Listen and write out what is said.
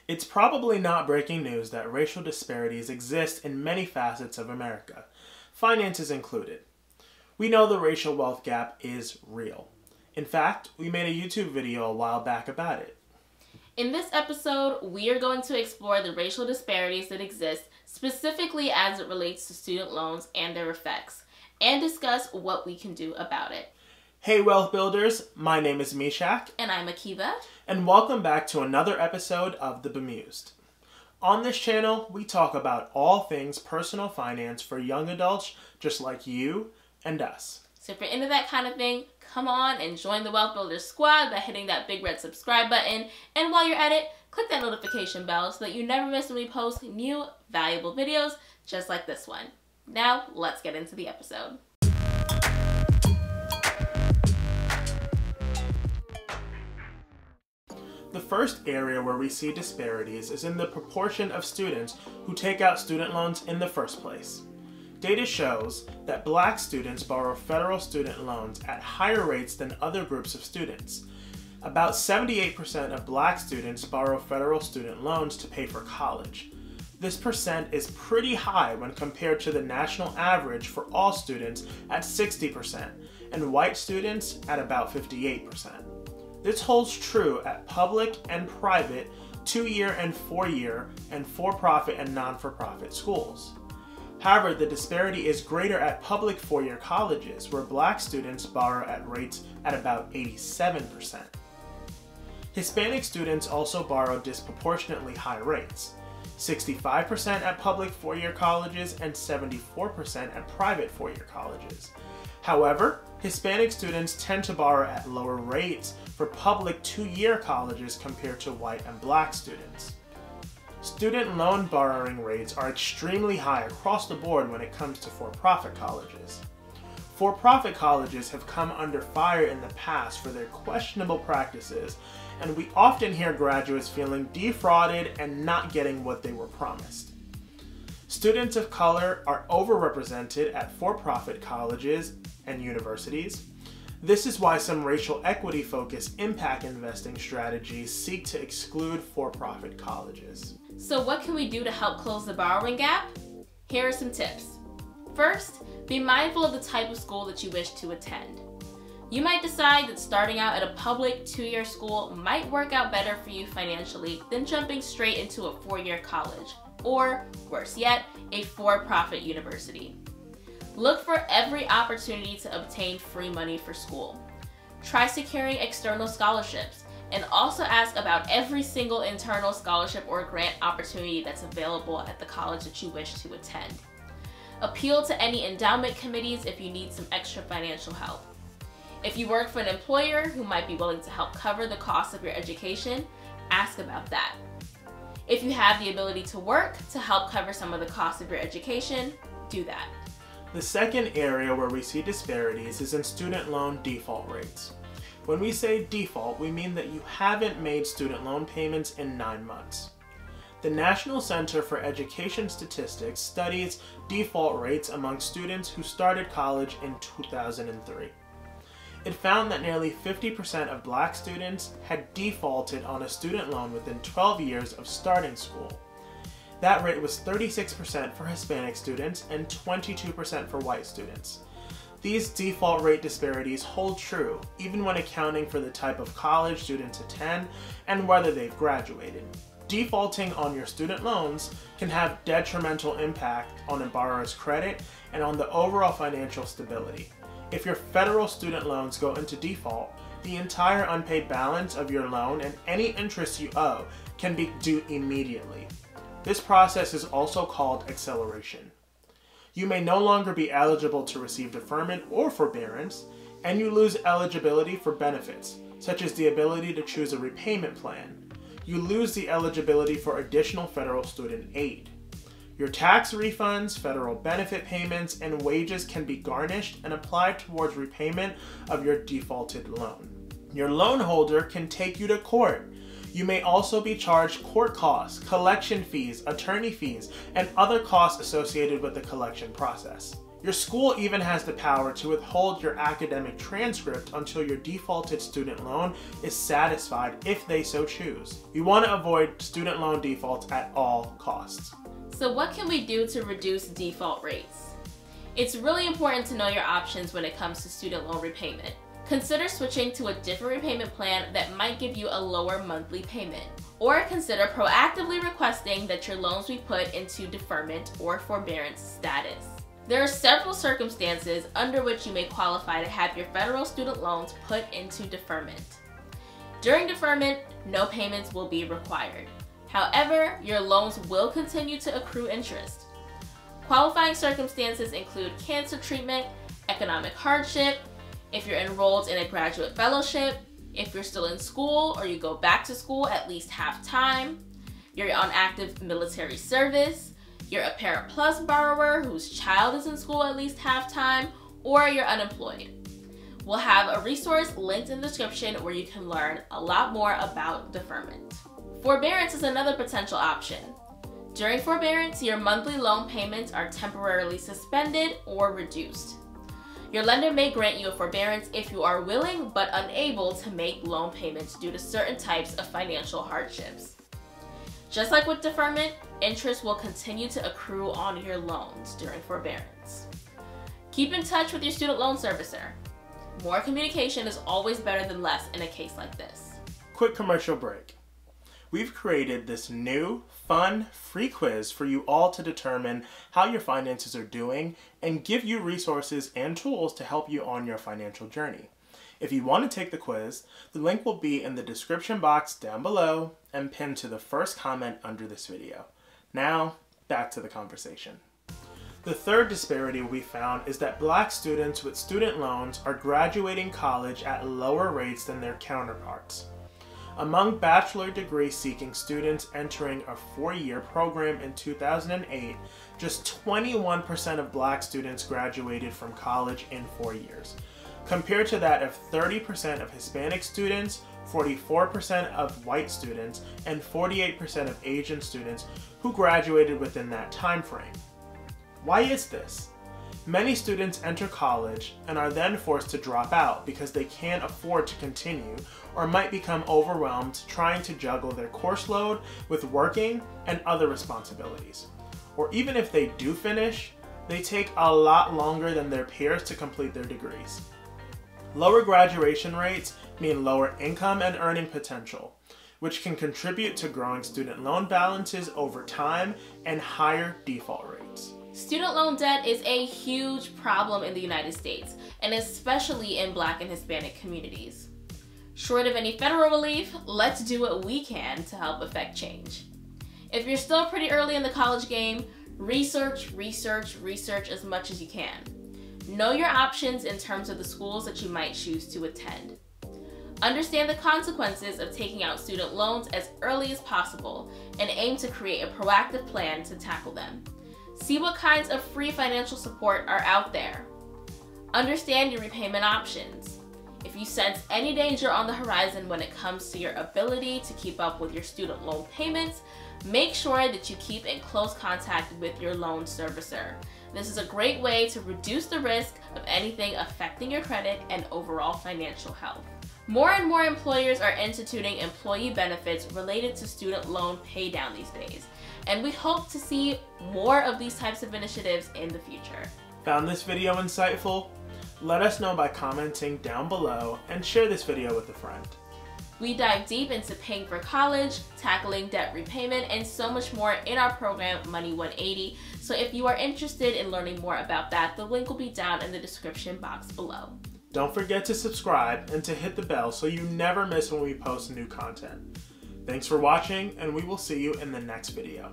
It's probably not breaking news that racial disparities exist in many facets of America, finances included. We know the racial wealth gap is real. In fact, we made a YouTube video a while back about it. In this episode, we are going to explore the racial disparities that exist, specifically as it relates to student loans and their effects, and discuss what we can do about it. Hey Wealth Builders, my name is Mishak. And I'm Akiva. And welcome back to another episode of The Bemused. On this channel, we talk about all things personal finance for young adults just like you and us. So if you're into that kind of thing, come on and join the Wealth Builders squad by hitting that big red subscribe button. And while you're at it, click that notification bell so that you never miss when we post new, valuable videos just like this one. Now, let's get into the episode. The first area where we see disparities is in the proportion of students who take out student loans in the first place. Data shows that Black students borrow federal student loans at higher rates than other groups of students. About 78% of Black students borrow federal student loans to pay for college. This percent is pretty high when compared to the national average for all students at 60% and white students at about 58%. This holds true at public and private 2-year and 4-year and for-profit and non-for-profit schools. However, the disparity is greater at public 4-year colleges, where Black students borrow at rates at about 87%. Hispanic students also borrow disproportionately high rates, 65% at public 4-year colleges and 74% at private 4-year colleges. However, Hispanic students tend to borrow at lower rates for public 2-year colleges compared to white and Black students. Student loan borrowing rates are extremely high across the board when it comes to for-profit colleges. For-profit colleges have come under fire in the past for their questionable practices, and we often hear graduates feeling defrauded and not getting what they were promised. Students of color are overrepresented at for-profit colleges and universities. This is why some racial equity-focused impact investing strategies seek to exclude for-profit colleges. So what can we do to help close the borrowing gap? Here are some tips. First, be mindful of the type of school that you wish to attend. You might decide that starting out at a public 2-year school might work out better for you financially than jumping straight into a 4-year college, or worse yet, a for-profit university. Look for every opportunity to obtain free money for school. Try securing external scholarships, and also ask about every single internal scholarship or grant opportunity that's available at the college that you wish to attend. Appeal to any endowment committees if you need some extra financial help. If you work for an employer who might be willing to help cover the cost of your education, ask about that. If you have the ability to work to help cover some of the cost of your education, do that. The second area where we see disparities is in student loan default rates. When we say default, we mean that you haven't made student loan payments in 9 months. The National Center for Education Statistics studies default rates among students who started college in 2003. It found that nearly 50% of Black students had defaulted on a student loan within 12 years of starting school. That rate was 36% for Hispanic students and 22% for white students. These default rate disparities hold true even when accounting for the type of college students attend and whether they've graduated. Defaulting on your student loans can have detrimental impact on a borrower's credit and on the overall financial stability. If your federal student loans go into default, the entire unpaid balance of your loan and any interest you owe can be due immediately. This process is also called acceleration. You may no longer be eligible to receive deferment or forbearance, and you lose eligibility for benefits, such as the ability to choose a repayment plan. You lose the eligibility for additional federal student aid. Your tax refunds, federal benefit payments, and wages can be garnished and applied towards repayment of your defaulted loan. Your loan holder can take you to court. You may also be charged court costs, collection fees, attorney fees, and other costs associated with the collection process. Your school even has the power to withhold your academic transcript until your defaulted student loan is satisfied if they so choose. You want to avoid student loan defaults at all costs. So what can we do to reduce default rates? It's really important to know your options when it comes to student loan repayment. Consider switching to a different repayment plan that might give you a lower monthly payment. Or consider proactively requesting that your loans be put into deferment or forbearance status. There are several circumstances under which you may qualify to have your federal student loans put into deferment. During deferment, no payments will be required. However, your loans will continue to accrue interest. Qualifying circumstances include cancer treatment, economic hardship, if you're enrolled in a graduate fellowship, if you're still in school or you go back to school at least half-time, you're on active military service, you're a Parent Plus borrower whose child is in school at least half-time, or you're unemployed. We'll have a resource linked in the description where you can learn a lot more about deferment. Forbearance is another potential option. During forbearance, your monthly loan payments are temporarily suspended or reduced. Your lender may grant you a forbearance if you are willing but unable to make loan payments due to certain types of financial hardships. Just like with deferment, interest will continue to accrue on your loans during forbearance. Keep in touch with your student loan servicer. More communication is always better than less in a case like this. Quick commercial break. We've created this new, fun, free quiz for you all to determine how your finances are doing and give you resources and tools to help you on your financial journey. If you want to take the quiz, the link will be in the description box down below and pinned to the first comment under this video. Now, back to the conversation. The third disparity we found is that Black students with student loans are graduating college at lower rates than their counterparts. Among bachelor degree seeking students entering a 4-year program in 2008, just 21% of Black students graduated from college in 4 years, compared to that of 30% of Hispanic students, 44% of white students, and 48% of Asian students who graduated within that time frame. Why is this? Many students enter college and are then forced to drop out because they can't afford to continue or might become overwhelmed trying to juggle their course load with working and other responsibilities. Or even if they do finish, they take a lot longer than their peers to complete their degrees. Lower graduation rates mean lower income and earning potential, which can contribute to growing student loan balances over time and higher default rates. Student loan debt is a huge problem in the United States, and especially in Black and Hispanic communities. Short of any federal relief, let's do what we can to help affect change. If you're still pretty early in the college game, research as much as you can. Know your options in terms of the schools that you might choose to attend. Understand the consequences of taking out student loans as early as possible and aim to create a proactive plan to tackle them. See what kinds of free financial support are out there. Understand your repayment options. If you sense any danger on the horizon when it comes to your ability to keep up with your student loan payments, make sure that you keep in close contact with your loan servicer. This is a great way to reduce the risk of anything affecting your credit and overall financial health. More and more employers are instituting employee benefits related to student loan pay down these days, and we hope to see more of these types of initiatives in the future. Found this video insightful? Let us know by commenting down below and share this video with a friend. We dive deep into paying for college, tackling debt repayment, and so much more in our program, Money 180. So if you are interested in learning more about that, the link will be down in the description box below. Don't forget to subscribe and to hit the bell so you never miss when we post new content. Thanks for watching, and we will see you in the next video.